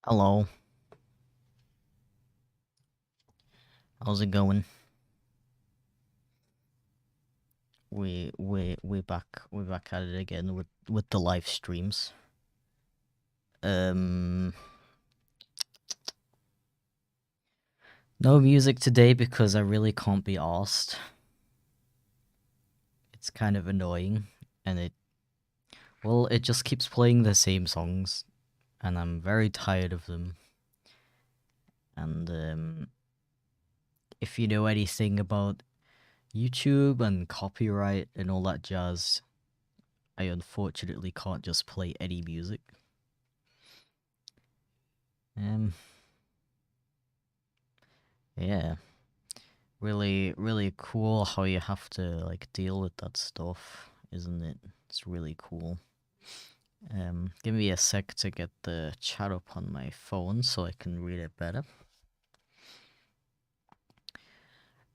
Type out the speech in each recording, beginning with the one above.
Hello. How's it going? We're back at it again with the live streams. Um no music today because I really can't be arsed. It's kind of annoying and it just keeps playing the same songs and I'm very tired of them. And if you know anything about YouTube and copyright and all that jazz, I unfortunately can't just play any music. Yeah. Really cool how you have to like deal with that stuff, isn't it? It's really cool. Give me a sec to get the chat up on my phone so I can read it better.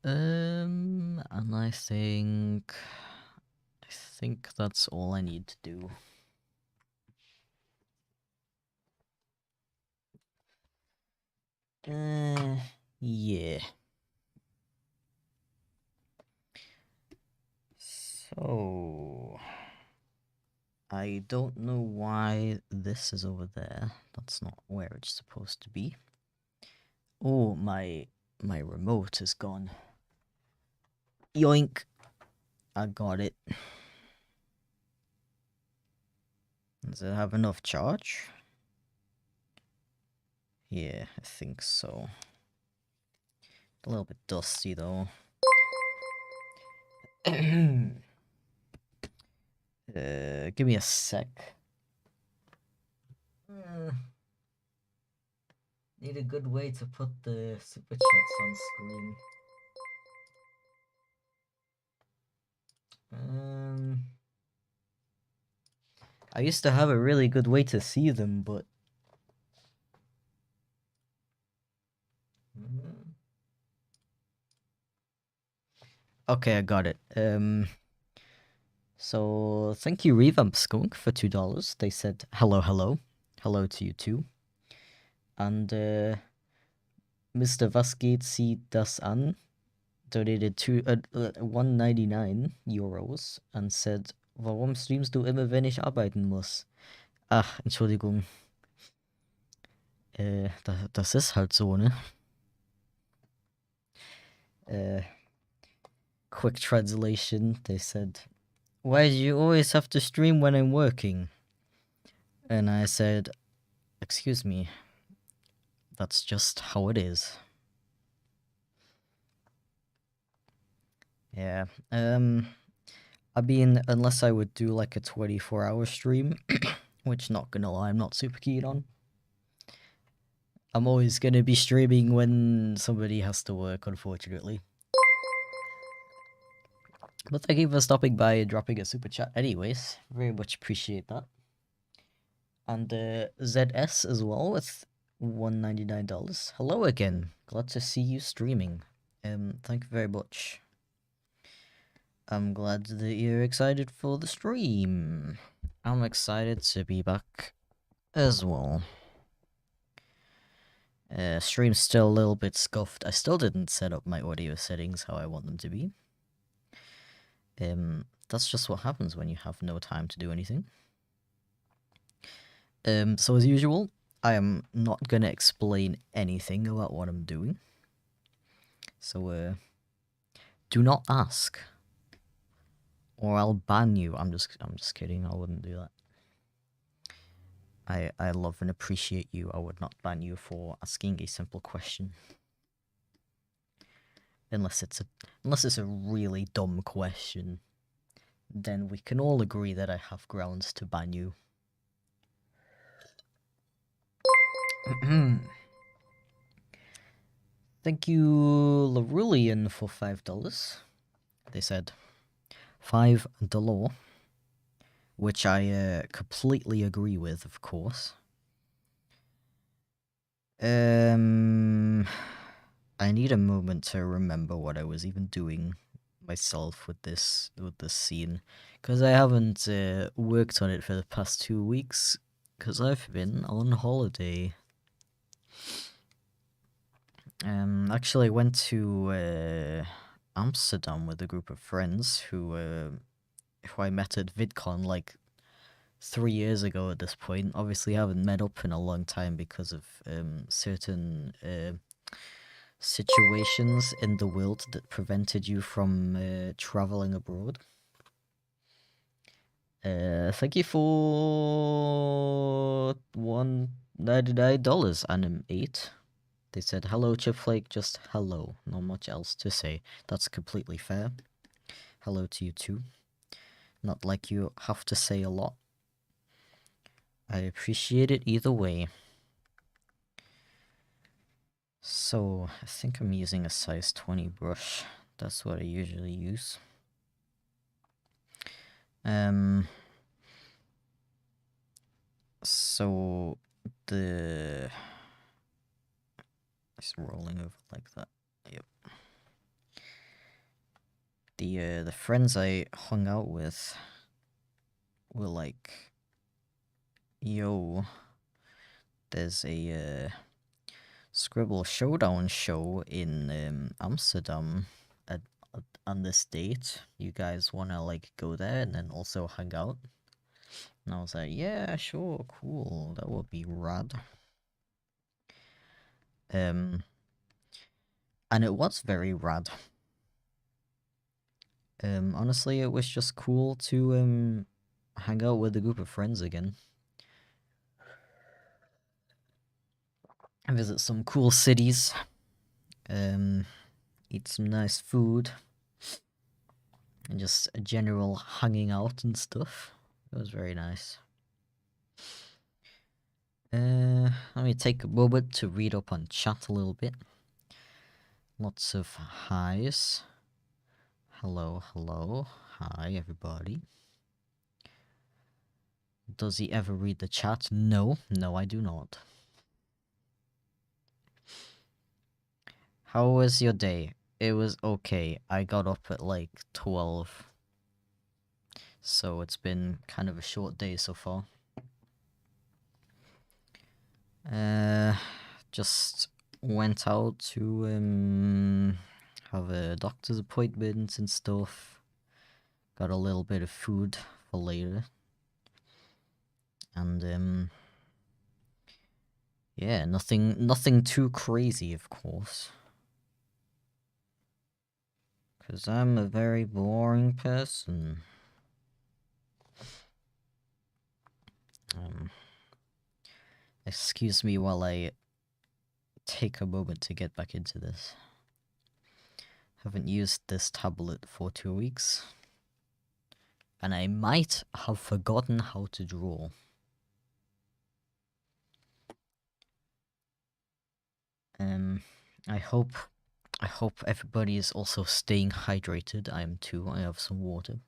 And I think that's all I need to do. Yeah. So I don't know why this is over there. That's not where it's supposed to be. Oh, my remote is gone. Yoink. I got it. Does it have enough charge? Yeah, I think so. A little bit dusty though. Give me a sec. Need a good way to put the super chats on screen. I used to have a really good way to see them, but okay, I got it. So thank you, Revamp Skunk, for $2. They said hello, hello, hello to you too, and Mr. Was geht Sie das an? Donated 199 Euros and said, warum streamst du immer, wenn ich arbeiten muss? Ach, Entschuldigung. Das ist halt so, ne? Quick translation, they said, why do you always have to stream when I'm working? And I said, excuse me, that's just how it is. Yeah, I mean, unless I would do like a 24-hour stream, which, not gonna lie, I'm not super keen on. I'm always gonna be streaming when somebody has to work, unfortunately. But thank you for stopping by and dropping a super chat anyways. Very much appreciate that. And ZS as well with $199. Hello again. Glad to see you streaming. Thank you very much. I'm glad that you're excited for the stream. I'm excited to be back as well. Stream's still a little bit scuffed. I still didn't set up my audio settings how I want them to be. That's just what happens when you have no time to do anything. So as usual, I am not gonna explain anything about what I'm doing. So, do not ask. Or I'll ban you. I'm just kidding, I wouldn't do that. I love and appreciate you. I would not ban you for asking a simple question. Unless it's a really dumb question. Then we can all agree that I have grounds to ban you. Thank you, Larulian, for $5. They said $5, which I completely agree with, of course. I need a moment to remember what I was even doing myself with this scene, because I haven't worked on it for the past 2 weeks, because I've been on holiday. Actually, I went to Amsterdam with a group of friends who I met at VidCon like 3 years ago at this point. Obviously, I haven't met up in a long time because of certain situations in the world that prevented you from traveling abroad. Thank you for $199 and an 8. They said, hello, Chipflake, just hello. Not much else to say. That's completely fair. Hello to you too. Not like you have to say a lot. I appreciate it either way. So, I think I'm using a size 20 brush. That's what I usually use. So, it's rolling over like that. Yep. The friends I hung out with were like, yo, there's a Scribble Showdown show in Amsterdam on this date. You guys wanna like go there and then also hang out? And I was like, yeah, sure, cool, that would be rad. And it was very rad. Honestly, it was just cool to hang out with a group of friends again. Visit some cool cities. Eat some nice food. And just a general hanging out and stuff. It was very nice. Let me take a moment to read up on chat a little bit. Lots of highs. Hello, hello. Hi, everybody. Does he ever read the chat? No, I do not. How was your day? It was okay. I got up at like 12. So it's been kind of a short day so far. Just went out to have a doctor's appointment and stuff. Got a little bit of food for later. And yeah, nothing too crazy, of course. 'Cause I'm a very boring person. Excuse me while I take a moment to get back into this. Haven't used this tablet for 2 weeks. And I might have forgotten how to draw. I hope everybody is also staying hydrated. I am too. I have some water.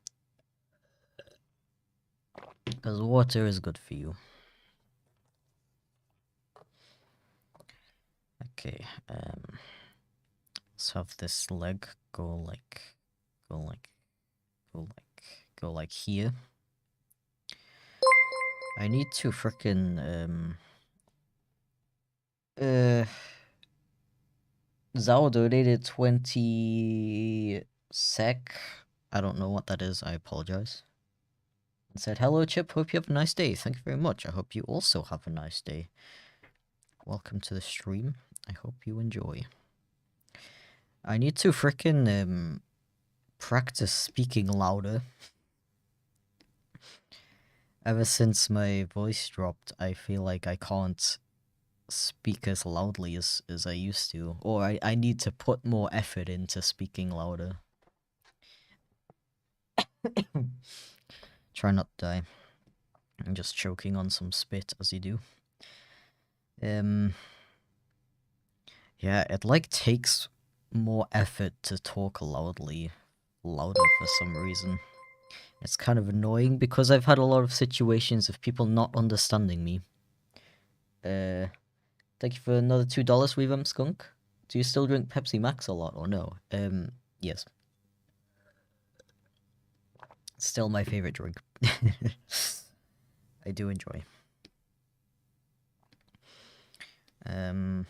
Because water is good for you. Okay, let's have this leg go like here. I need to frickin' Zao donated 20 sec. I don't know what that is, I apologize. And said, hello Chip, hope you have a nice day. Thank you very much. I hope you also have a nice day. Welcome to the stream. I hope you enjoy. I need to frickin' practice speaking louder. Ever since my voice dropped, I feel like I can't speak as loudly as I used to. Or I need to put more effort into speaking louder. Try not to die. I'm just choking on some spit as you do. Yeah, it like takes more effort to talk louder for some reason. It's kind of annoying because I've had a lot of situations of people not understanding me. Thank you for another $2, Weavum Skunk. Do you still drink Pepsi Max a lot or no? Yes. Still my favorite drink. I do enjoy. What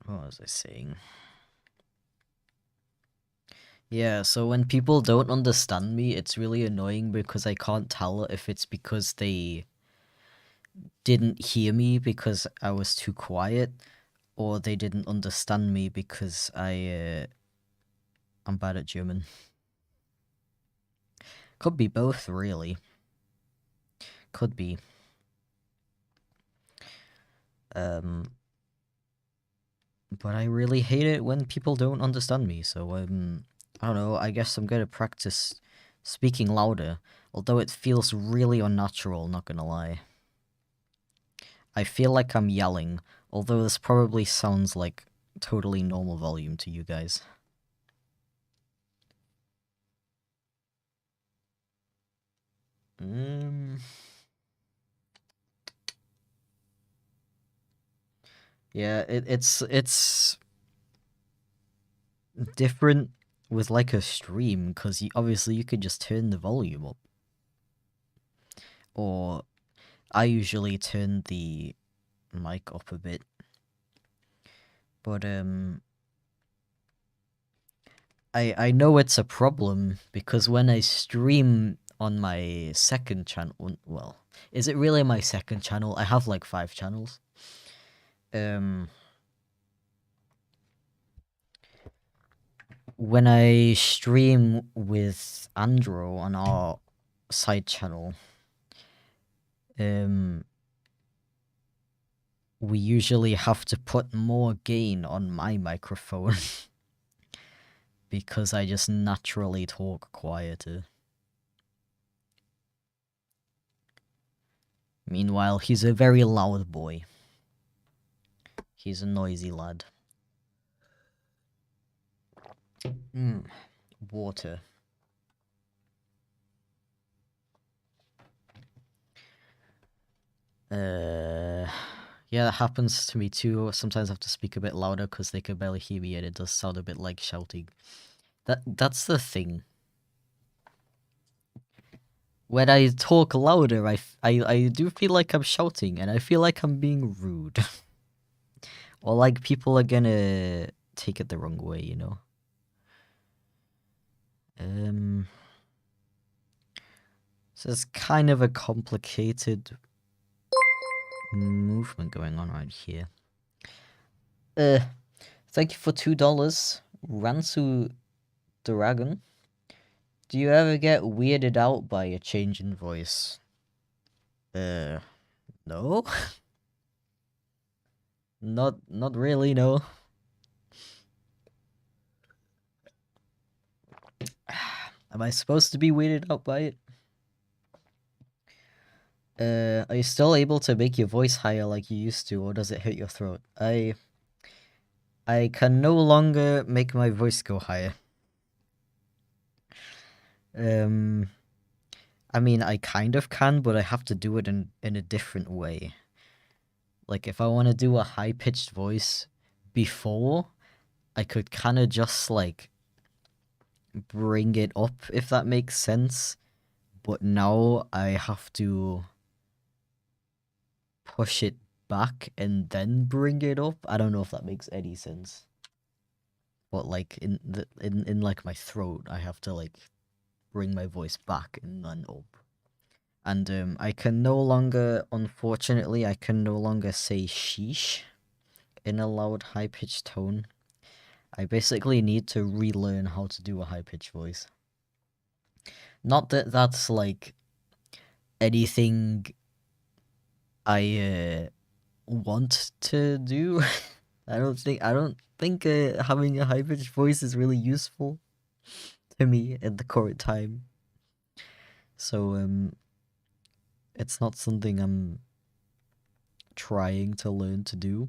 was I saying? Yeah, so when people don't understand me, it's really annoying because I can't tell if it's because they didn't hear me because I was too quiet, or they didn't understand me because I'm bad at German. Could be both, really. Could be. But I really hate it when people don't understand me, so, I don't know, I guess I'm gonna practice speaking louder, although it feels really unnatural, not gonna lie. I feel like I'm yelling, although this probably sounds like totally normal volume to you guys. Yeah, it's different with like a stream, because obviously you could just turn the volume up. Or I usually turn the mic up a bit. But I know it's a problem because when I stream on my second channel, well, is it really my second channel? I have like 5 channels. When I stream with Andro on our side channel, we usually have to put more gain on my microphone because I just naturally talk quieter. Meanwhile, he's a very loud boy. He's a noisy lad. Water. Yeah, that happens to me too. Sometimes I have to speak a bit louder because they can barely hear me and it does sound a bit like shouting. That's the thing. When I talk louder, I do feel like I'm shouting and I feel like I'm being rude. Or like people are gonna take it the wrong way, you know? So it's kind of a complicated movement going on right here. Thank you for $2, Ransu Dragon. Do you ever get weirded out by a change in voice? No. Not really, no. Am I supposed to be weirded out by it? Are you still able to make your voice higher like you used to, or does it hit your throat? I can no longer make my voice go higher. I mean, I kind of can, but I have to do it in a different way. Like, if I want to do a high-pitched voice before, I could kind of just, like, bring it up, if that makes sense. But now I have to push it back and then bring it up. I don't know if that makes any sense. But, like, in like, my throat, I have to, like, bring my voice back and then up. And I can no longer, unfortunately, I can no longer say sheesh in a loud, high-pitched tone. I basically need to relearn how to do a high-pitched voice. Not that that's, like, anything I want to do. I don't think having a high-pitched voice is really useful to me at the current time. So, it's not something I'm trying to learn to do.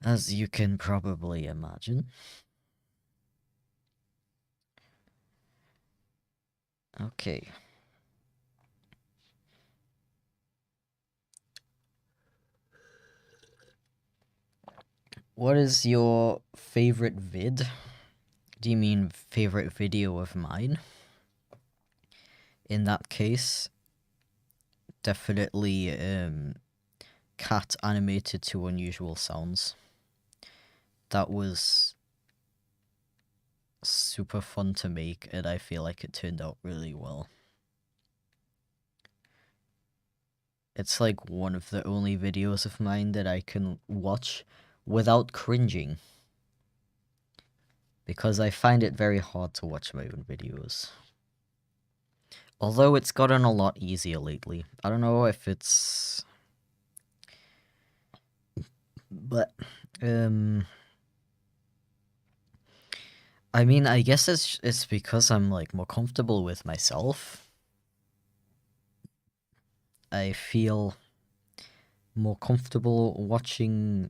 As you can probably imagine. Okay. What is your favorite vid? Do you mean favorite video of mine? In that case, Definitely cat animated to unusual sounds. That was super fun to make, and I feel like it turned out really well. It's like one of the only videos of mine that I can watch without cringing. Because I find it very hard to watch my own videos. Although it's gotten a lot easier lately. I don't know if it's... But, I mean, I guess it's because I'm, like, more comfortable with myself. I feel more comfortable watching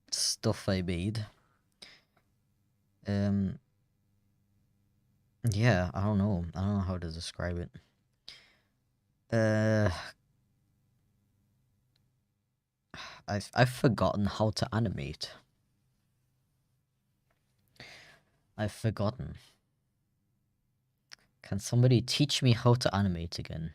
stuff I made. Yeah, I don't know. I don't know how to describe it. I've forgotten how to animate. I've forgotten. Can somebody teach me how to animate again?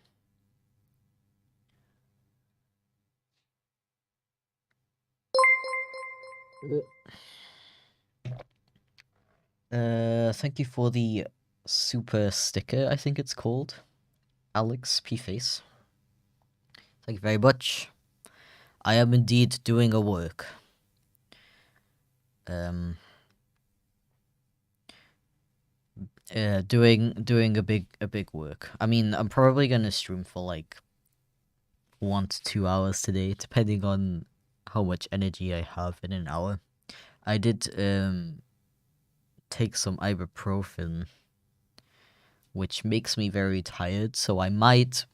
Thank you for the super sticker, I think it's called. Alex P. Face. Thank you very much. I am indeed doing a work. Doing a big work. I mean, I'm probably gonna stream for like 1 to 2 hours today, depending on how much energy I have in an hour. I did take some ibuprofen, which makes me very tired, so I might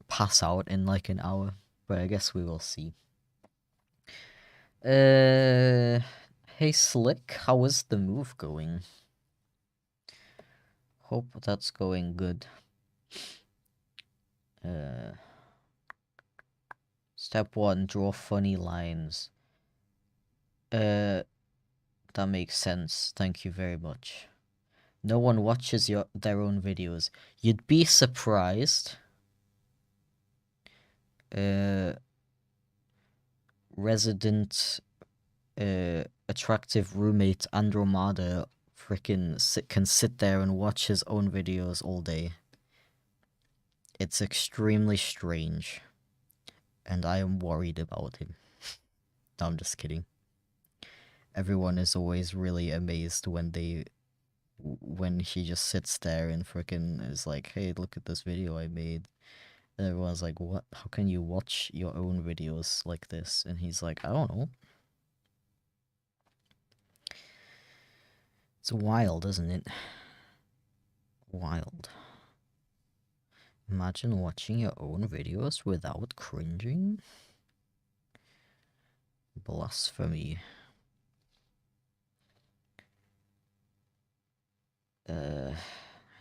pass out in like an hour, but I guess we will see. Hey Slick, how is the move going? Hope that's going good. Step 1, draw funny lines. That makes sense. Thank you very much. No one watches their own videos. You'd be surprised. Resident attractive roommate Andromeda can sit there and watch his own videos all day. It's extremely strange. And I am worried about him. No, I'm just kidding. Everyone is always really amazed when he just sits there and is like, hey, look at this video I made. And everyone's like, what? How can you watch your own videos like this? And he's like, I don't know. It's wild, isn't it? Wild. Imagine watching your own videos without cringing. Blasphemy.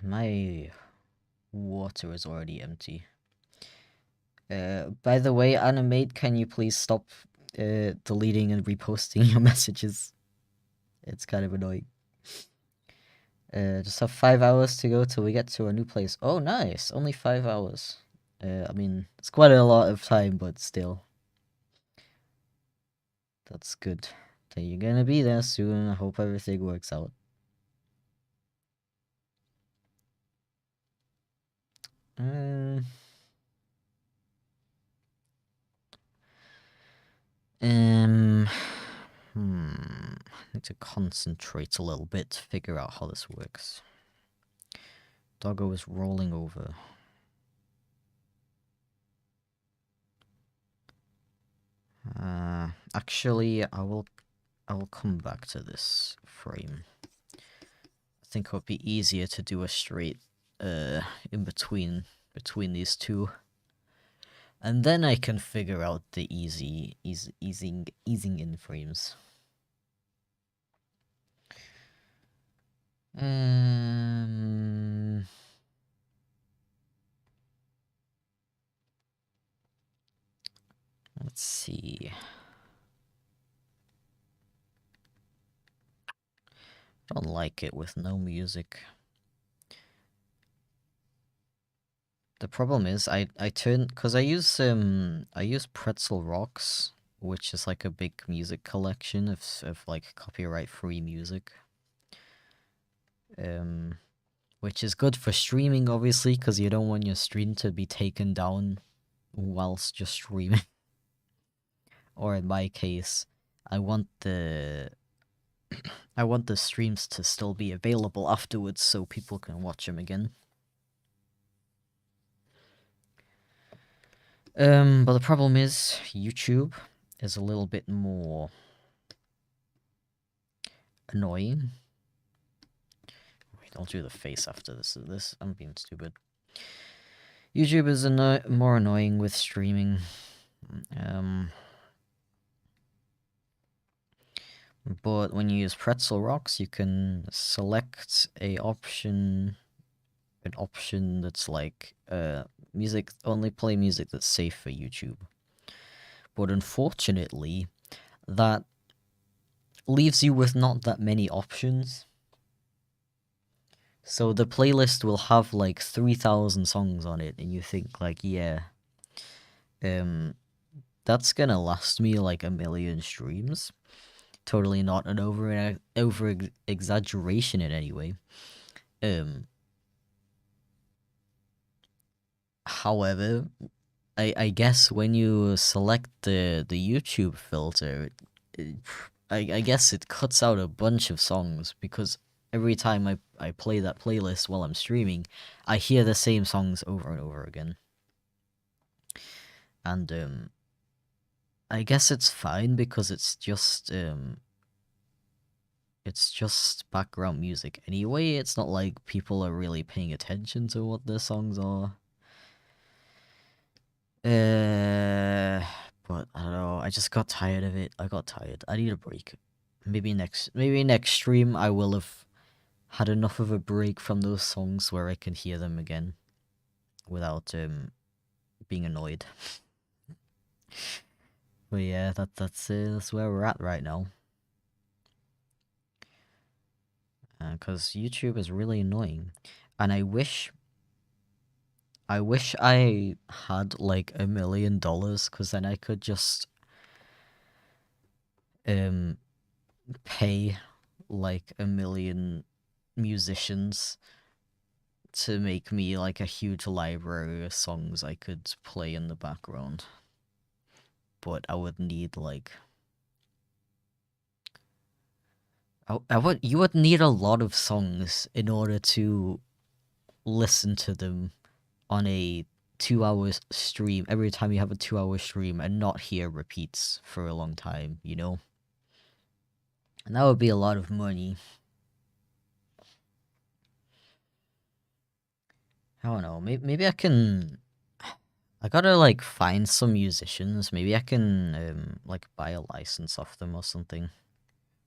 My water is already empty. By the way, Animate, can you please stop deleting and reposting your messages? It's kind of annoying. Just have 5 hours to go till we get to a new place. Oh, nice. Only 5 hours. I mean, it's quite a lot of time, but still. That's good. Then you're gonna be there soon. I hope everything works out. I need to concentrate a little bit to figure out how this works. Doggo is rolling over. Actually, I will come back to this frame. I think it would be easier to do a straight in between these two. And then I can figure out the easing in frames. Let's see. I don't like it with no music. The problem is I turn because I use Pretzel Rocks, which is like a big music collection of like copyright free music. Which is good for streaming obviously because you don't want your stream to be taken down whilst you're streaming. Or in my case, I want the I want the streams to still be available afterwards so people can watch them again. But the problem is YouTube is a little bit more annoying. Wait, I'll do the face after this. I'm being stupid. YouTube is more annoying with streaming. But when you use Pretzel Rocks, you can select an option that's like music, only play music that's safe for YouTube. But unfortunately, that leaves you with not that many options. So the playlist will have like 3,000 songs on it, and you think like, yeah, that's gonna last me like a million streams. Totally not an over exaggeration in any way. However, I guess when you select the YouTube filter, I guess it cuts out a bunch of songs because every time I play that playlist while I'm streaming, I hear the same songs over and over again. And I guess it's fine because it's just background music anyway. It's not like people are really paying attention to what the songs are. But I don't know. I just got tired of it. I got tired. I need a break. Maybe next stream I will have had enough of a break from those songs where I can hear them again without being annoyed. But yeah, that's where we're at right now. Because YouTube is really annoying, and I wish I had like $1 million, because then I could just pay like 1 million musicians to make me like a huge library of songs I could play in the background. But I would need like you would need a lot of songs in order to listen to them on a 2 hour stream every time you have a 2 hour stream and not hear repeats for a long time, you know? And that would be a lot of money. I don't know. Maybe I can. I gotta like find some musicians. Maybe I can like buy a license off them or something.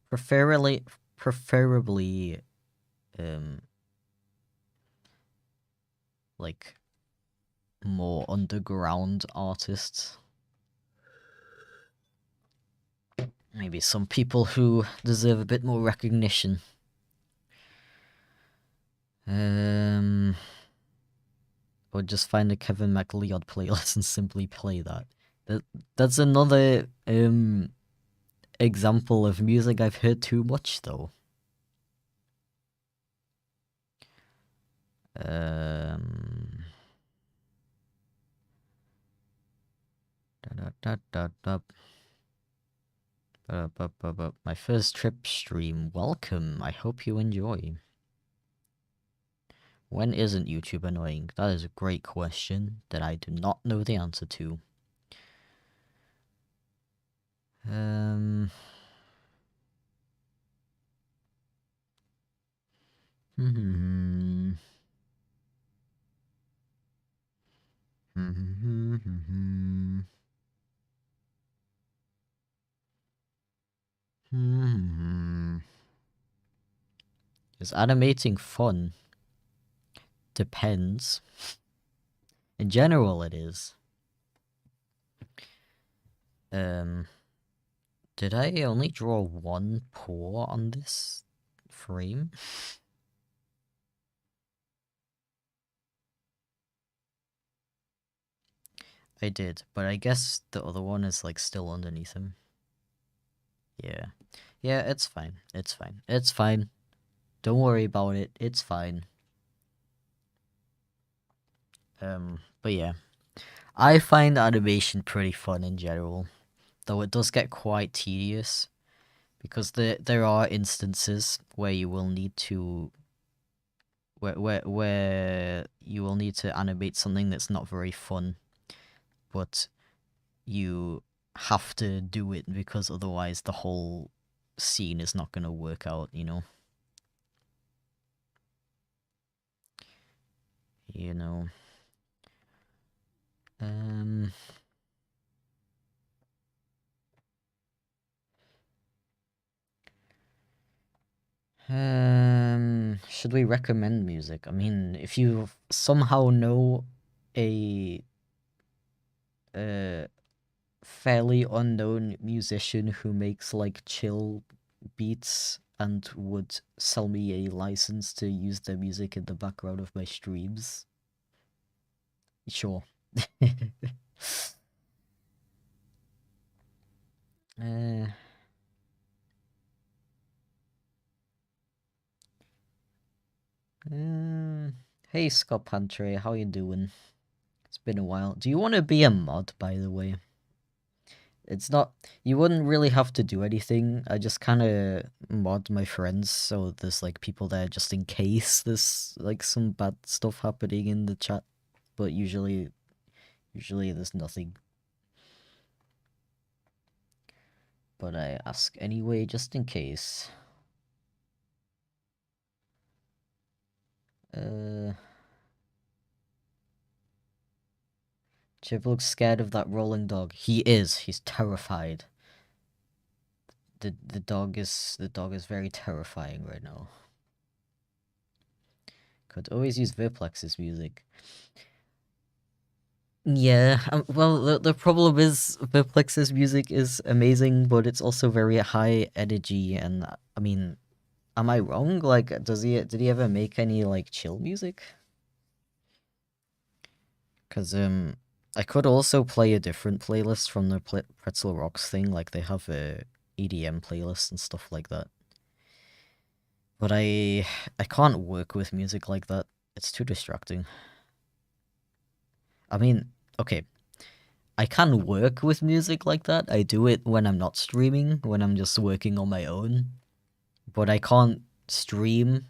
Preferably, like more underground artists. Maybe some people who deserve a bit more recognition. Or just find a Kevin MacLeod playlist and simply play that. That's another example of music I've heard too much though. My first trip stream. Welcome. I hope you enjoy. When isn't YouTube annoying? That is a great question that I do not know the answer to. Is animating fun? Depends. In general, it is. Did I only draw one paw on this frame? I did, but I guess the other one is like still underneath him. Yeah. Yeah, it's fine. It's fine. It's fine. Don't worry about it. It's fine. But yeah. I find animation pretty fun in general, though it does get quite tedious because there are instances where you will need to where you will need to animate something that's not very fun, but you have to do it because otherwise the whole scene is not going to work out, you know. You know. Um should we recommend music? I mean, if you somehow know a uh fairly unknown musician who makes like chill beats and would sell me a license to use their music in the background of my streams, sure. uh, um, hey Scott Pantre, how you doing? It's been a while. Do you want to be a mod, by the way? It's not. You wouldn't really have to do anything. I just kind of mod my friends so there's like people there just in case there's like some bad stuff happening in the chat. But usually there's nothing. But I ask anyway, just in case. Uh, Chip looks scared of that rolling dog. He is. He's terrified. The dog is very terrifying right now. Could always use Verplex's music. Yeah, well, the problem is Verplex's music is amazing, but it's also very high energy, and I mean, am I wrong? Like, did he ever make any like chill music? Because I could also play a different playlist from the Pretzel Rocks thing, like they have a EDM playlist and stuff like that. But I can't work with music like that. It's too distracting. I mean, okay, I can work with music like that. I do it when I'm not streaming, when I'm just working on my own. But I can't stream,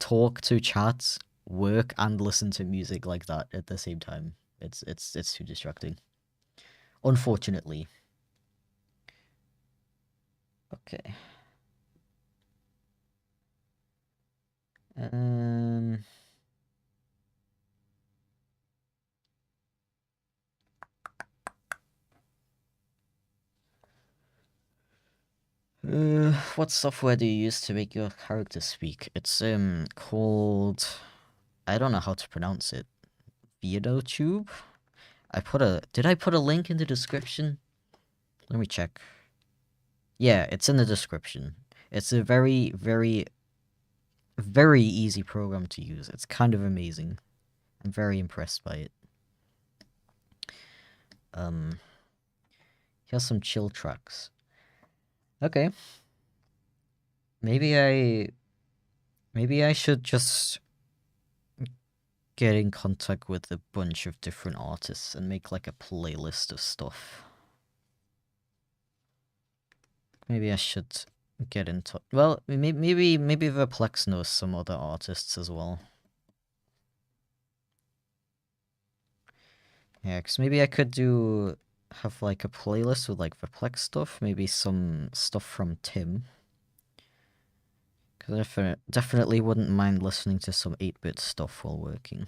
talk to chat, work, and listen to music like that at the same time. It's too distracting. Unfortunately. Okay. Um. What software do you use to make your character speak? It's called, I don't know how to pronounce it. VideoTube? Did I put a link in the description? Let me check. Yeah, it's in the description. It's a very, very, very easy program to use. It's kind of amazing. I'm very impressed by it. Here's some chill tracks. Okay. Maybe I should just get in contact with a bunch of different artists and make like a playlist of stuff. Maybe I should get in touch. Well, maybe Verplex knows some other artists as well. Yeah, because maybe I could have like a playlist with like Verplex stuff, maybe some stuff from Tim. Because I definitely wouldn't mind listening to some 8-bit stuff while working.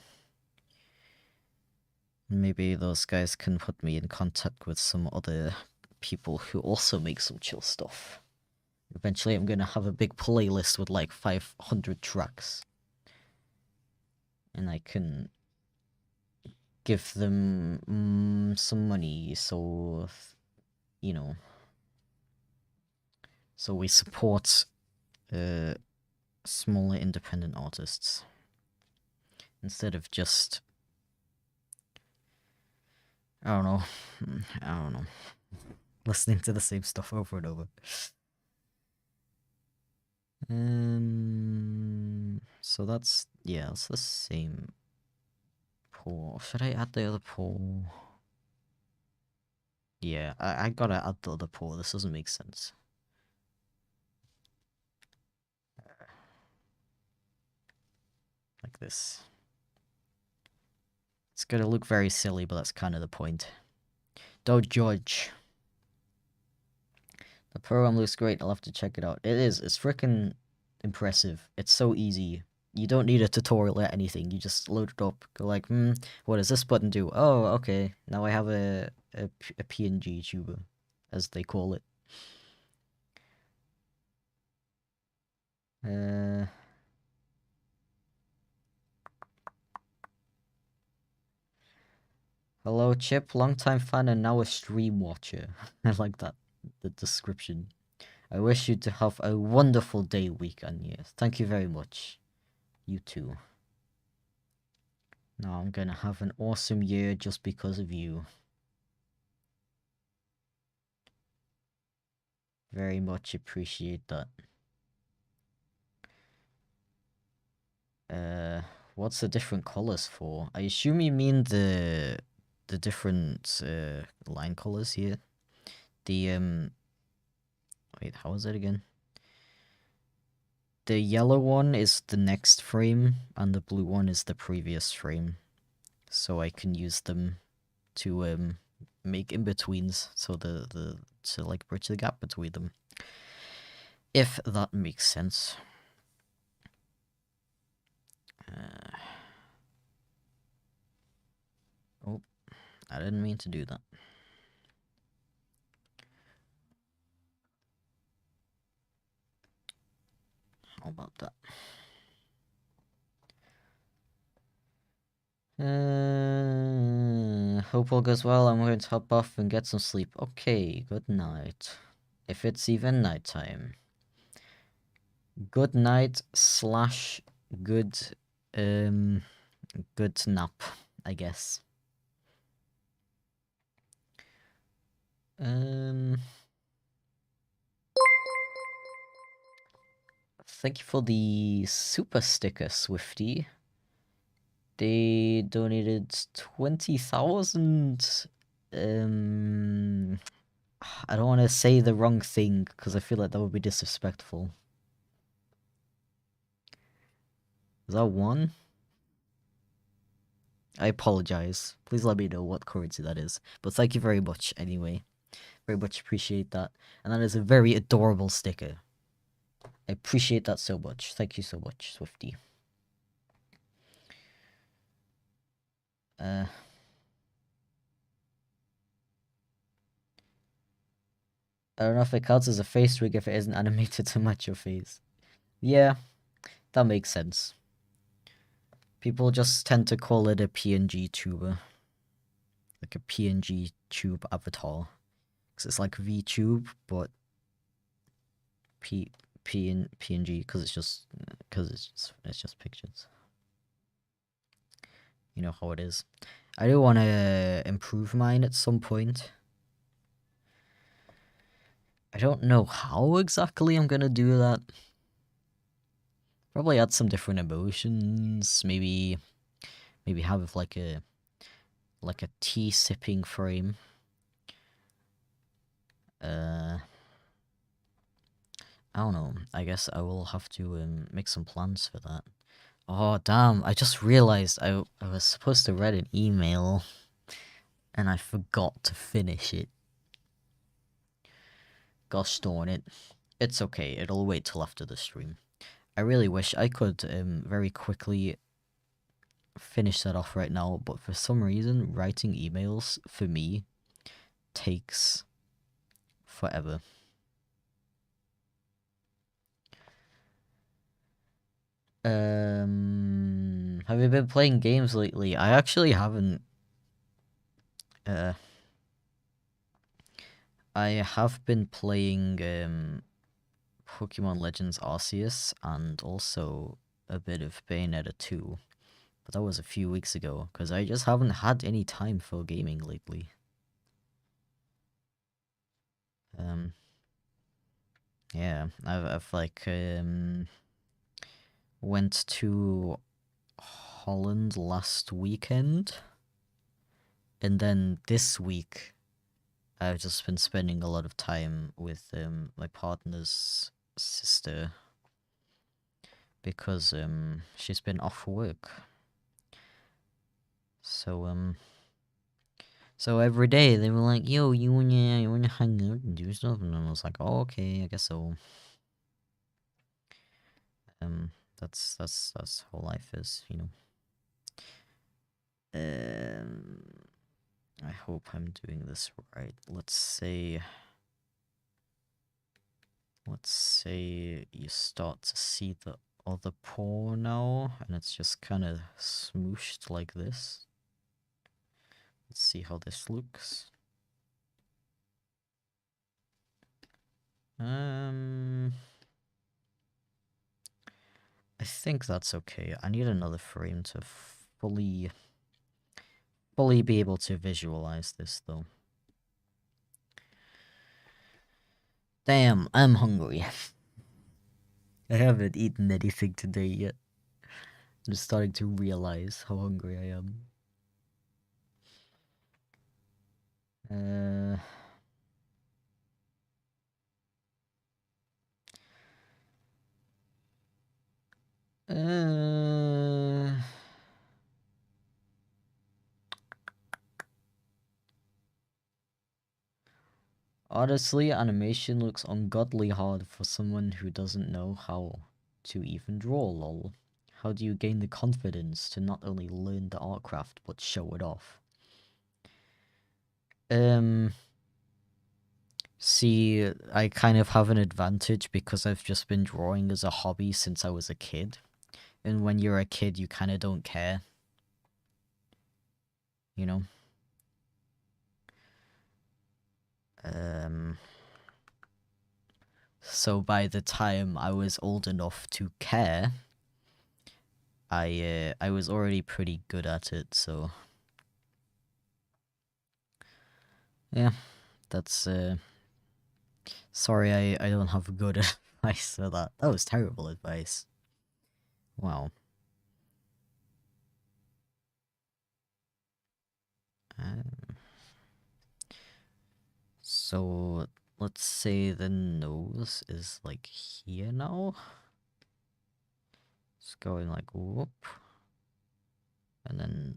Maybe those guys can put me in contact with some other people who also make some chill stuff. Eventually I'm gonna have a big playlist with like 500 tracks. And I can give them some money, so, you know, so we support smaller independent artists instead of just I don't know. I don't know. Listening to the same stuff over and over. So that's, yeah, it's the same poll. Should I add the other poll? Yeah, I gotta add the other poll. This doesn't make sense. Like this. It's gonna look very silly, but that's kind of the point. Don't judge. The program looks great. I'll have to check it out. It is. It's freaking impressive. It's so easy. You don't need a tutorial or anything. You just load it up. Go like, what does this button do? Oh, okay. Now I have a PNG tuber, as they call it. Hello, Chip. Longtime fan and now a stream watcher. I like that. The description. I wish you to have a wonderful day, week, and year. Thank you very much. You too. Now I'm gonna have an awesome year just because of you. Very much appreciate that. What's the different colors for? I assume you mean the different line colors here. The wait, how is it again? The yellow one is the next frame, and the blue one is the previous frame. So I can use them to make in-betweens, so to like bridge the gap between them. If that makes sense. Oh, I didn't mean to do that. How about that? Hope all goes well. I'm going to hop off and get some sleep. Okay, good night. If it's even nighttime. Good night / good, good nap, I guess. Thank you for the super sticker, Swifty. They donated 20,000. I don't want to say the wrong thing because I feel like that would be disrespectful. Is that one? I apologize. Please let me know what currency that is. But thank you very much anyway. Very much appreciate that. And that is a very adorable sticker. I appreciate that so much. Thank you so much, Swifty. I don't know if it counts as a face rig if it isn't animated to match your face. Yeah, that makes sense. People just tend to call it a PNG tuber. Like a PNG tube avatar. Because it's like VTube, but PNG, because it's just pictures. You know how it is. I do want to improve mine at some point. I don't know how exactly I'm gonna do that. Probably add some different emotions. Maybe have like a tea sipping frame. I don't know. I guess I will have to make some plans for that. Oh damn! I just realized I was supposed to read an email, and I forgot to finish it. Gosh darn it! It's okay. It'll wait till after the stream. I really wish I could very quickly finish that off right now, but for some reason, writing emails for me takes forever. Have you been playing games lately? I actually haven't. I have been playing Pokemon Legends Arceus and also a bit of Bayonetta 2. But that was a few weeks ago, because I just haven't had any time for gaming lately. Yeah, I've like, went to Holland last weekend, and then this week I've just been spending a lot of time with my partner's sister because she's been off work. So every day they were like, "Yo, you wanna hang out and do stuff?" And I was like, "Oh, okay, I guess so." That's how life is, you know. I hope I'm doing this right. Let's say you start to see the other paw now, and it's just kind of smooshed like this. Let's see how this looks. I think that's okay. I need another frame to fully be able to visualize this, though. Damn, I'm hungry. I haven't eaten anything today yet. I'm just starting to realize how hungry I am. Honestly, animation looks ungodly hard for someone who doesn't know how to even draw, lol. How do you gain the confidence to not only learn the art craft, but show it off? See, I kind of have an advantage because I've just been drawing as a hobby since I was a kid. And when you're a kid, you kind of don't care. You know? So by the time I was old enough to care, I was already pretty good at it, so yeah, that's sorry I don't have good advice for that. That was terrible advice. Wow. So let's say the nose is like here now. It's going like whoop, and then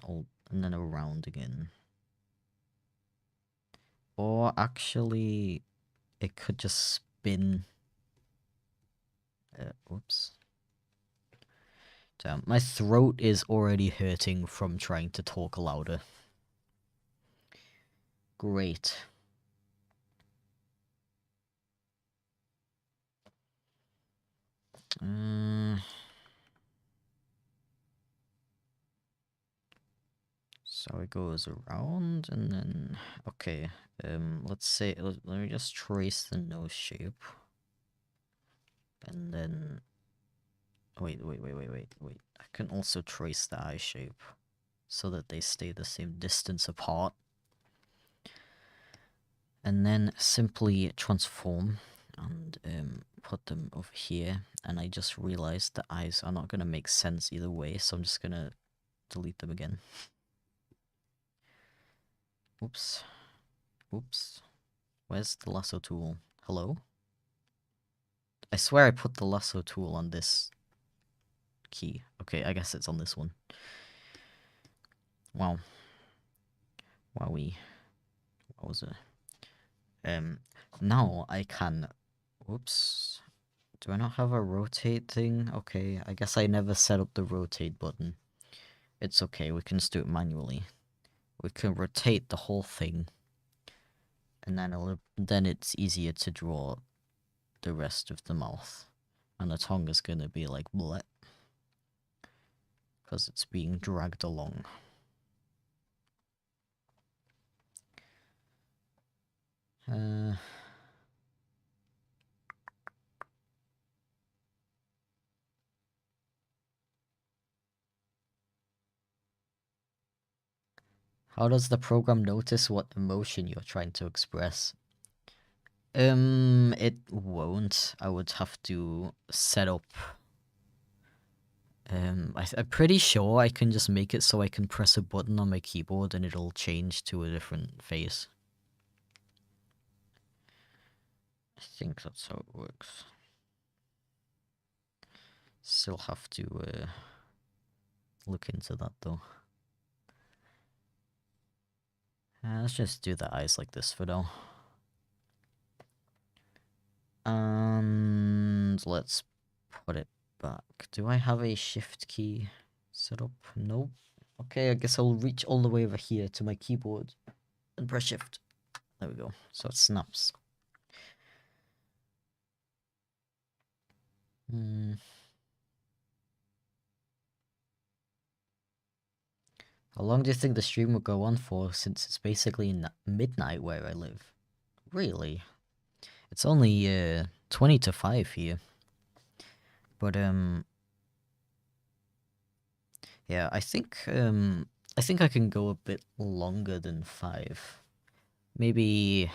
around again. Or actually, it could just spin. Whoops. Damn, my throat is already hurting from trying to talk louder. Great. So it goes around and then okay. Let's say let me just trace the nose shape. And then wait. I can also trace the eye shape so that they stay the same distance apart. And then simply transform and put them over here. And I just realized the eyes are not going to make sense either way, so I'm just going to delete them again. Oops. Oops. Where's the lasso tool? Hello? I swear I put the lasso tool on this key. Okay, I guess it's on this one. Wow. Wowie. What was it? Now I can... Whoops. Do I not have a rotate thing? Okay, I guess I never set up the rotate button. It's okay, we can just do it manually. We can rotate the whole thing. And then it's easier to draw the rest of the mouth. And the tongue is gonna be like bleh. Because it's being dragged along. How does the program notice what emotion you're trying to express? It won't. I would have to set up. I'm pretty sure I can just make it so I can press a button on my keyboard and it'll change to a different face. I think that's how it works. Still have to look into that though. Let's just do the eyes like this for now. And let's put it back. Do I have a shift key set up? Nope. Okay, I guess I'll reach all the way over here to my keyboard and press shift. There we go. So it snaps. How long do you think the stream will go on for, since it's basically midnight where I live? Really? It's only 20 to 5 here. But yeah, I think I can go a bit longer than 5. Maybe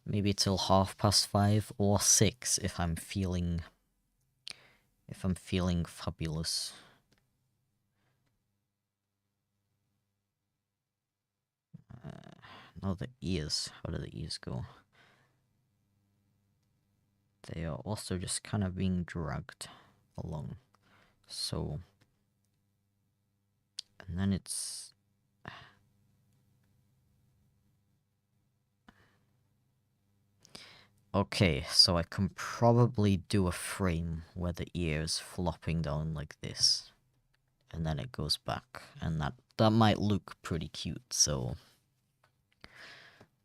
till 5:30 or 6 if I'm feeling fabulous. No, the ears. How do the ears go? They are also just kind of being dragged along. So, and then it's... Okay, so I can probably do a frame where the ear is flopping down like this. And then it goes back. And that might look pretty cute, so...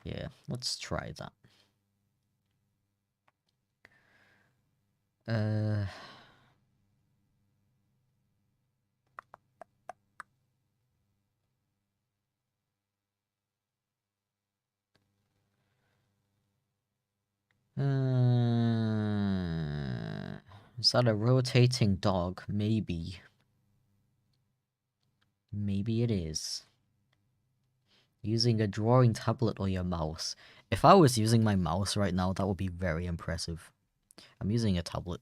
Yeah, let's try that. Is that a rotating dog? Maybe. Maybe it is. Using a drawing tablet or your mouse. If I was using my mouse right now, that would be very impressive. I'm using a tablet.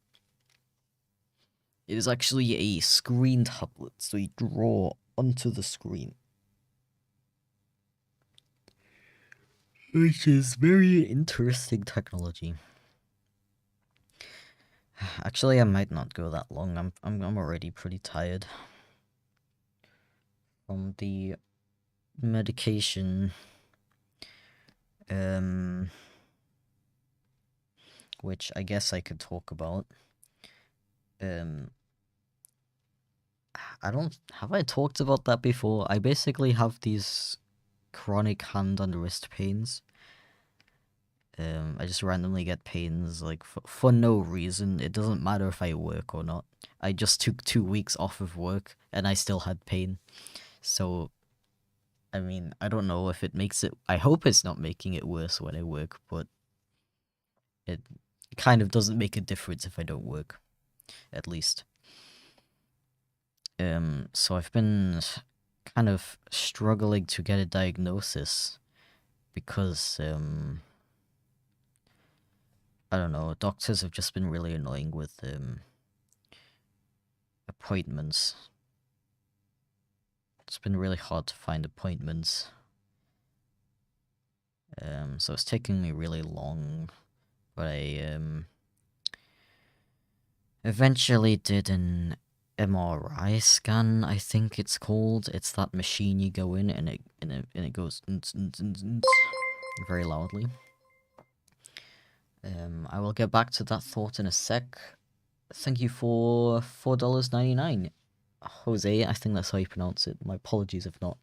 It is actually a screen tablet, so you draw onto the screen. Which is very interesting technology. Actually, I might not go that long. I'm already pretty tired from the medication. Which I guess I could talk about. Have I talked about that before? I basically have these chronic hand and wrist pains. I just randomly get pains, like, for no reason. It doesn't matter if I work or not. I just took 2 weeks off of work, and I still had pain. So, I mean, I don't know if it makes it... I hope it's not making it worse when I work, but it kind of doesn't make a difference if I don't work, at least. So I've been kind of struggling to get a diagnosis because, I don't know, doctors have just been really annoying with, appointments. It's been really hard to find appointments. So it's taking me really long, but I, eventually did an MRI scan, I think it's called. It's that machine you go in and it goes very loudly. I will get back to that thought in a sec. Thank you for $4.99. Jose, I think that's how you pronounce it. My apologies if not.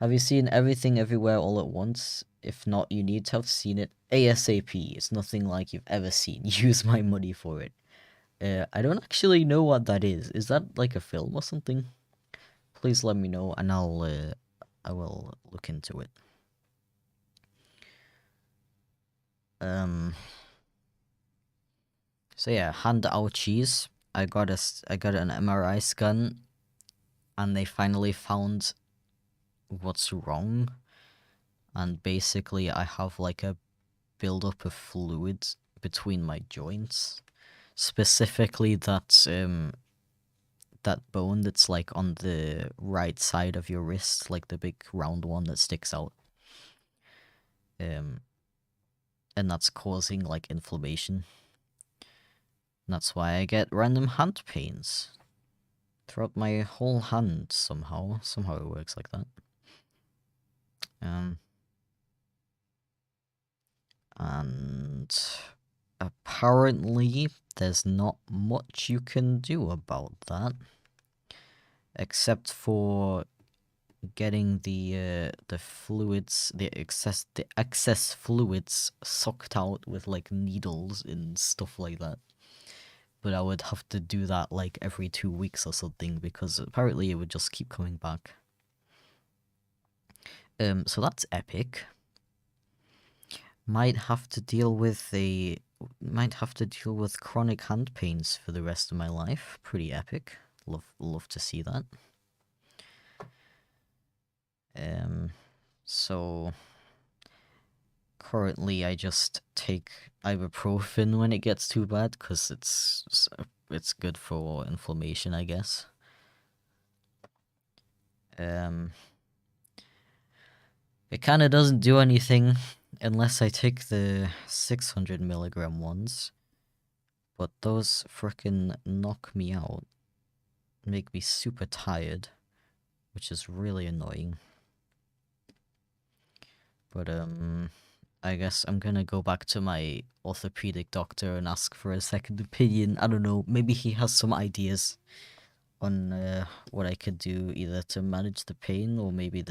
Have you seen Everything Everywhere All at Once? If not, you need to have seen it ASAP. It's nothing like you've ever seen. Use my money for it. I don't actually know what that is. Is that like a film or something? Please let me know and I will look into it. So yeah, hand ouchies. I got an MRI scan, and they finally found what's wrong, and basically I have like a buildup of fluid between my joints. Specifically that bone that's like on the right side of your wrist, like the big round one that sticks out. And that's causing like inflammation. And that's why I get random hand pains throughout my whole hand somehow. Somehow it works like that. And apparently there's not much you can do about that, except for getting the fluids, the excess fluids sucked out with like needles and stuff like that. But I would have to do that like every 2 weeks or something, because apparently it would just keep coming back. So that's epic. Might have to deal with chronic hand pains for the rest of my life. Pretty epic. Love to see that. So currently I just take ibuprofen when it gets too bad, because it's good for inflammation, I guess. It kind of doesn't do anything unless I take the 600 milligram ones, but those frickin' knock me out, make me super tired, which is really annoying. But I guess I'm gonna go back to my orthopedic doctor and ask for a second opinion. I don't know, maybe he has some ideas on what I could do, either to manage the pain, or maybe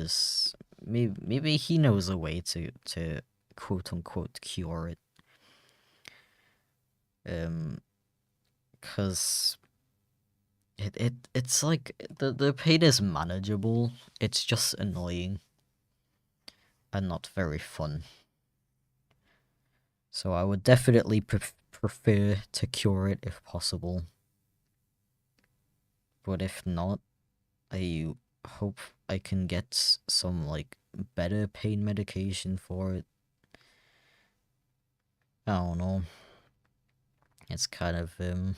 maybe he knows a way to quote unquote cure it. Cause it's like the pain is manageable. It's just annoying and not very fun. So I would definitely prefer to cure it if possible. But if not, I hope I can get some like better pain medication for it. I don't know. It's kind of a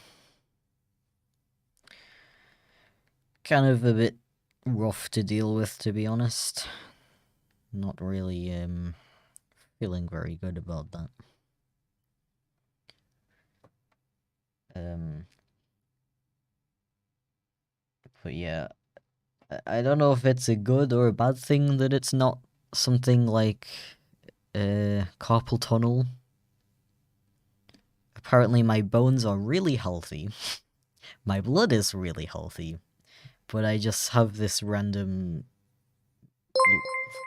bit rough to deal with, to be honest. Not really feeling very good about that. But yeah, I don't know if it's a good or a bad thing that it's not something like carpal tunnel. Apparently my bones are really healthy. My blood is really healthy. But I just have this random...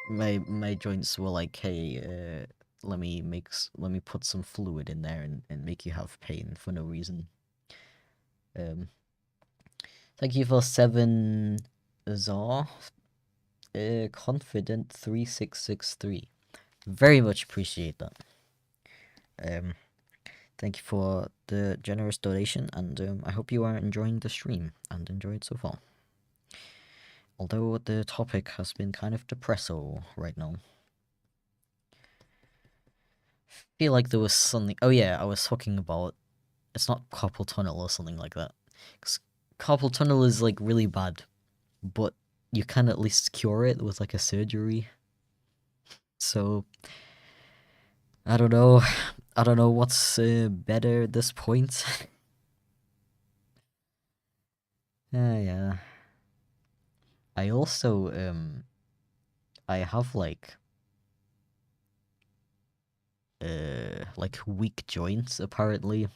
My joints were like, hey, let me put some fluid in there and make you have pain for no reason. Thank you for 7 Zar. Confident 3663. Very much appreciate that. Thank you for the generous donation, and I hope you are enjoying the stream and enjoy it so far. Although the topic has been kind of depresso right now. Feel like there was something... Oh yeah, I was talking about... It's not carpal tunnel or something like that. Because carpal tunnel is like really bad, but you can at least cure it with like a surgery. So I don't know what's better at this point. Yeah. I also I have like weak joints apparently.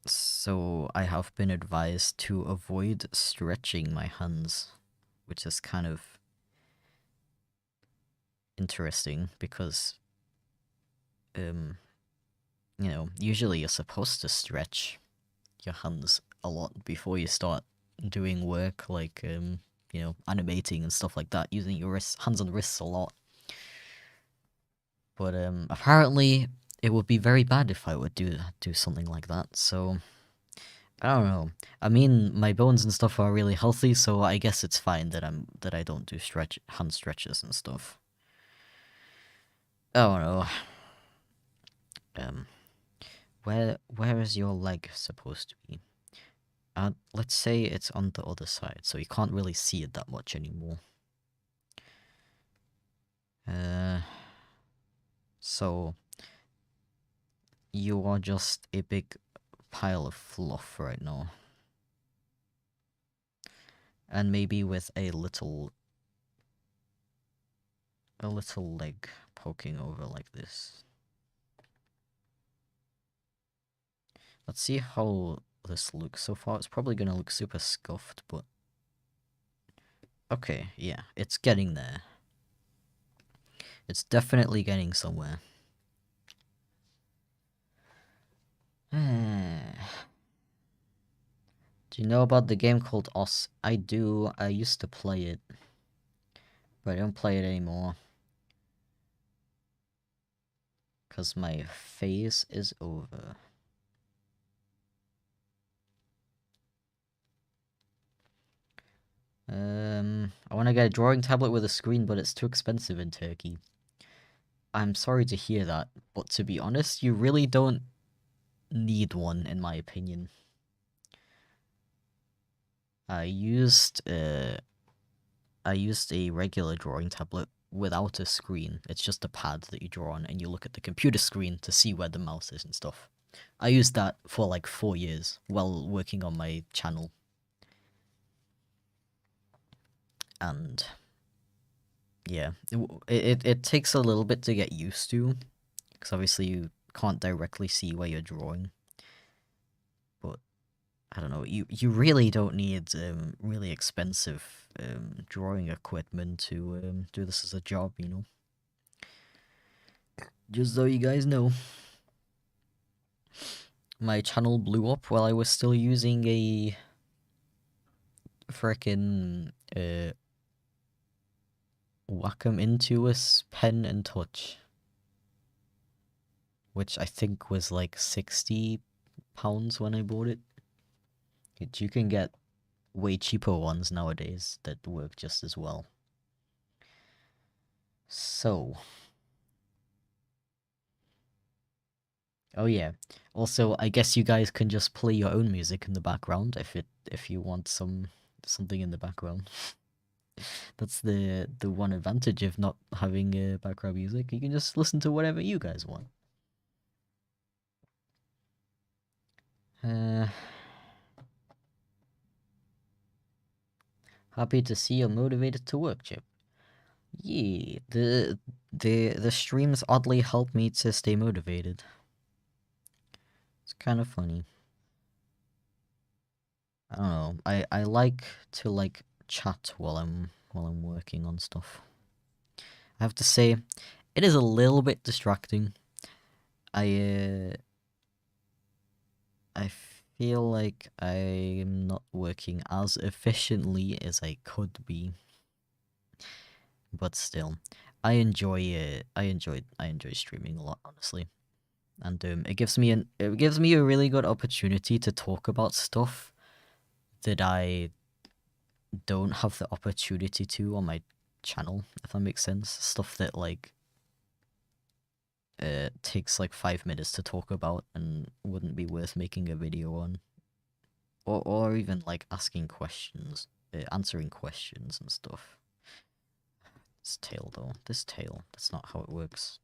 So I have been advised to avoid stretching my hands, which is kind of interesting because usually you're supposed to stretch your hands a lot before you start doing work like animating and stuff like that, using your hands and wrists a lot. But apparently it would be very bad if I would do something like that. So I don't know. I mean, my bones and stuff are really healthy, so I guess it's fine that I don't do hand stretches and stuff. I don't know. Um, where is your leg supposed to be? Let's say it's on the other side, so you can't really see it that much anymore. So you are just a big pile of fluff right now. And maybe with a little leg poking over like this. Let's see how this looks so far. It's probably gonna look super scuffed, but okay, yeah, it's getting there. It's definitely getting somewhere. Do you know about the game called Os? I do. I used to play it, but I don't play it anymore. Because my phase is over. I want to get a drawing tablet with a screen, but it's too expensive in Turkey. I'm sorry to hear that, but to be honest, you really don't need one, in my opinion. I used a regular drawing tablet without a screen. It's just a pad that you draw on, and you look at the computer screen to see where the mouse is and stuff. I used that for like 4 years while working on my channel. And yeah, it takes a little bit to get used to, because obviously you can't directly see where you're drawing. But I don't know, you really don't need really expensive drawing equipment to do this as a job, you know. Just so you guys know, my channel blew up while I was still using a frickin' Wacom Intuos pen and touch, which I think was like £60 when I bought it. You can get way cheaper ones nowadays that work just as well. So, oh yeah. Also, I guess you guys can just play your own music in the background if you want something in the background. That's the one advantage of not having background music. You can just listen to whatever you guys want. Uh, Happy to see you're motivated to work, Chip. Yeah, the streams oddly help me to stay motivated. It's kind of funny. I don't know. I like to like chat while I'm working on stuff. I have to say, it is a little bit distracting. I feel like I'm not working as efficiently as I could be, but still, I enjoy it. I enjoy streaming a lot, honestly, and it gives me a really good opportunity to talk about stuff that I don't have the opportunity to on my channel, if that makes sense. Stuff that like takes like 5 minutes to talk about and wouldn't be worth making a video on. Or even like asking questions, answering questions and stuff. This tail though, that's not how it works.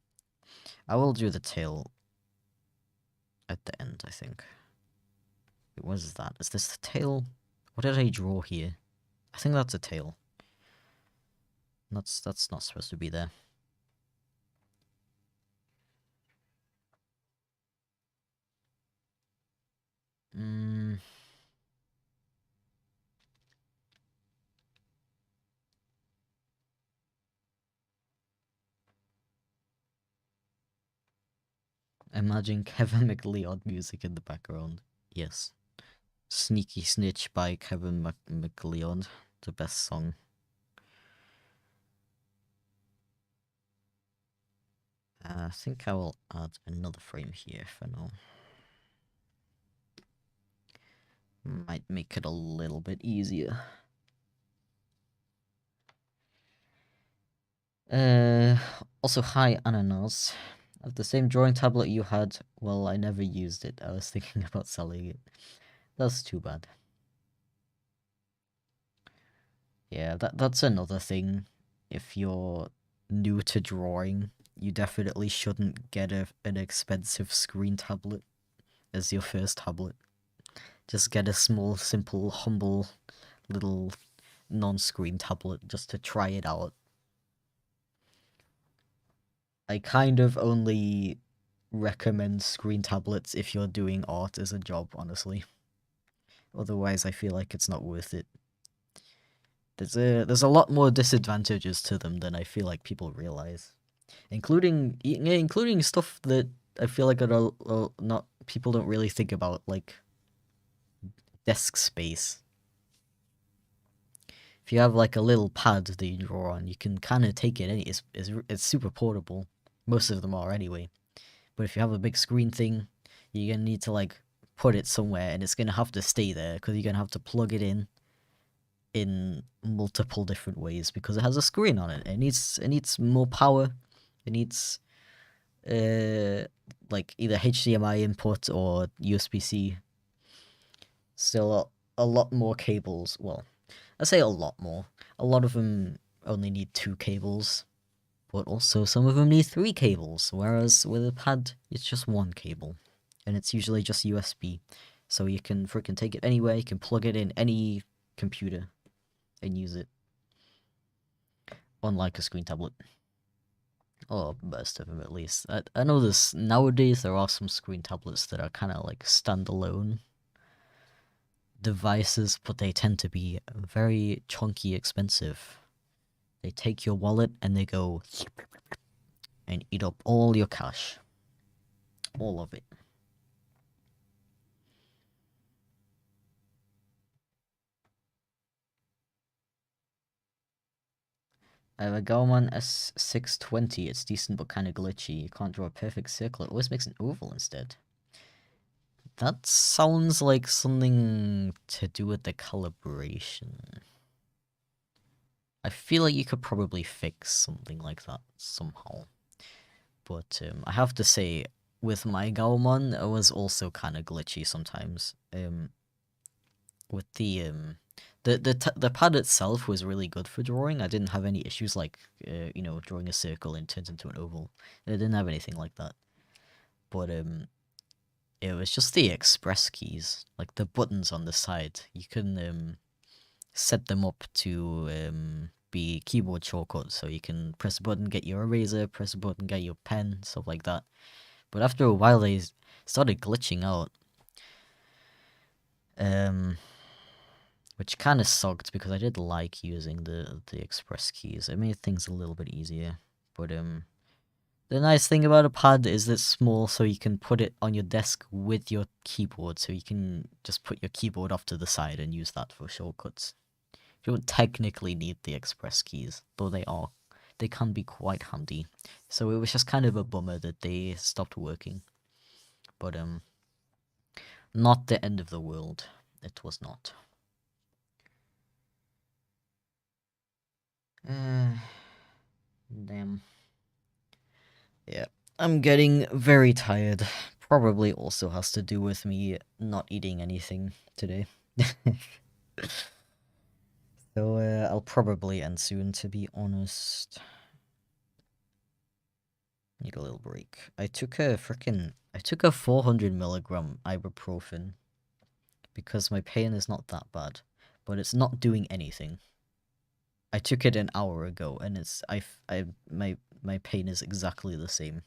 I will do the tail at the end, I think. Wait, what is that? Is this the tail? What did I draw here? I think that's a tail. That's not supposed to be there. Imagine Kevin McLeod music in the background. Yes. Sneaky Snitch by Kevin McLeod. The best song. I think I will add another frame here for now. might make it a little bit easier. Also, hi, Ananas. Of the same drawing tablet you had, well, I never used it. I was thinking about selling it. That's too bad. Yeah, that's another thing. If you're new to drawing, you definitely shouldn't get an expensive screen tablet as your first tablet. Just get a small, simple, humble little non-screen tablet just to try it out. I kind of only recommend screen tablets if you're doing art as a job, honestly. Otherwise, I feel like it's not worth it. There's a lot more disadvantages to them than I feel like people realize, including stuff that I feel like are not people don't really think about, like desk space. If you have like a little pad that you draw on, you can kind of take it. It's super portable. Most of them are anyway. But if you have a big screen thing, you're gonna need to like put it somewhere, and it's gonna have to stay there because you're gonna have to plug it in multiple different ways because it has a screen on it. It needs more power. It needs like either HDMI input or USB-C. Still a lot more cables. Well, I say a lot more. A lot of them only need 2 cables, but also some of them need 3 cables, whereas with a pad, it's just 1 cable. And it's usually just USB. So you can freaking take it anywhere, you can plug it in any computer and use it. Unlike a screen tablet. Or most of them at least. I know this nowadays there are some screen tablets that are kind of like standalone devices, but they tend to be very chunky expensive. They take your wallet and they go and eat up all your cash. All of it. I have a Galman S620. It's decent but kind of glitchy. You can't draw a perfect circle. It always makes an oval instead. That sounds like something to do with the calibration. I feel like you could probably fix something like that somehow. But I have to say, with my Galman, it was also kind of glitchy sometimes. With the pad itself was really good for drawing. I didn't have any issues like drawing a circle and it turns into an oval. I didn't have anything like that. But it was just the express keys, like the buttons on the side. You can set them up to be keyboard shortcuts, so you can press a button, get your eraser, press a button, get your pen, stuff like that. But after a while, they started glitching out. Which kind of sucked because I did like using the express keys. It made things a little bit easier. But the nice thing about a pad is it's small, so you can put it on your desk with your keyboard, so you can just put your keyboard off to the side and use that for shortcuts. You don't technically need the express keys, though they can be quite handy. So it was just kind of a bummer that they stopped working. But not the end of the world. It was not. Damn. Yeah, I'm getting very tired. Probably also has to do with me not eating anything today. So I'll probably end soon, to be honest. Need a little break. I took a 400 milligram ibuprofen because my pain is not that bad, but it's not doing anything. I took it an hour ago, and my pain is exactly the same.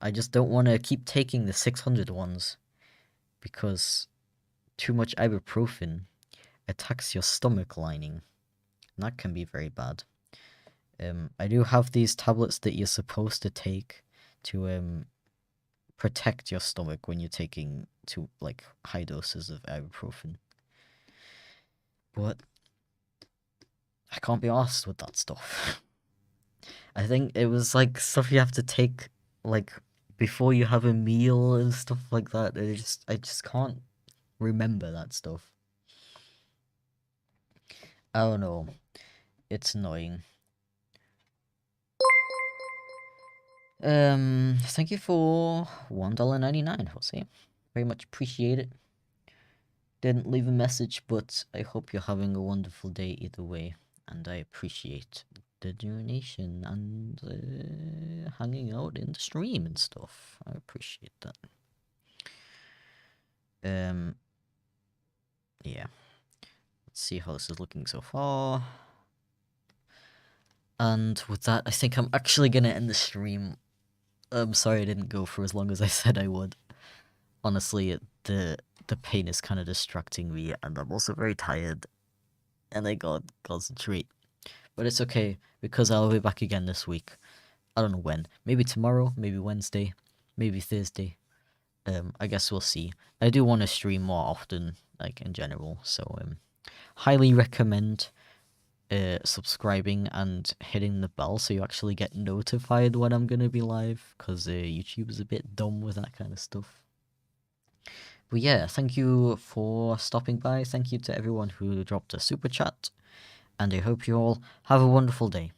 I just don't want to keep taking the 600 ones because too much ibuprofen attacks your stomach lining. And that can be very bad. I do have these tablets that you're supposed to take to protect your stomach when you're taking like high doses of ibuprofen. But I can't be arsed with that stuff. I think it was like stuff you have to take like before you have a meal and stuff like that. I just can't remember that stuff. I don't know. It's annoying. Thank you for $1.99, Jose. Very much appreciate it. Didn't leave a message, but I hope you're having a wonderful day either way. And I appreciate the donation and hanging out in the stream and stuff. I appreciate that. Yeah. Let's see how this is looking so far. And with that, I think I'm actually gonna end the stream. I'm sorry I didn't go for as long as I said I would. Honestly, the pain is kind of distracting me, and I'm also very tired. And I gotta concentrate. But it's okay, because I'll be back again this week. I don't know when. Maybe tomorrow, maybe Wednesday, maybe Thursday. I guess we'll see. I do want to stream more often, like in general, so highly recommend subscribing and hitting the bell so you actually get notified when I'm gonna be live, because YouTube is a bit dumb with that kind of stuff. But yeah, thank you for stopping by. Thank you to everyone who dropped a super chat, and I hope you all have a wonderful day.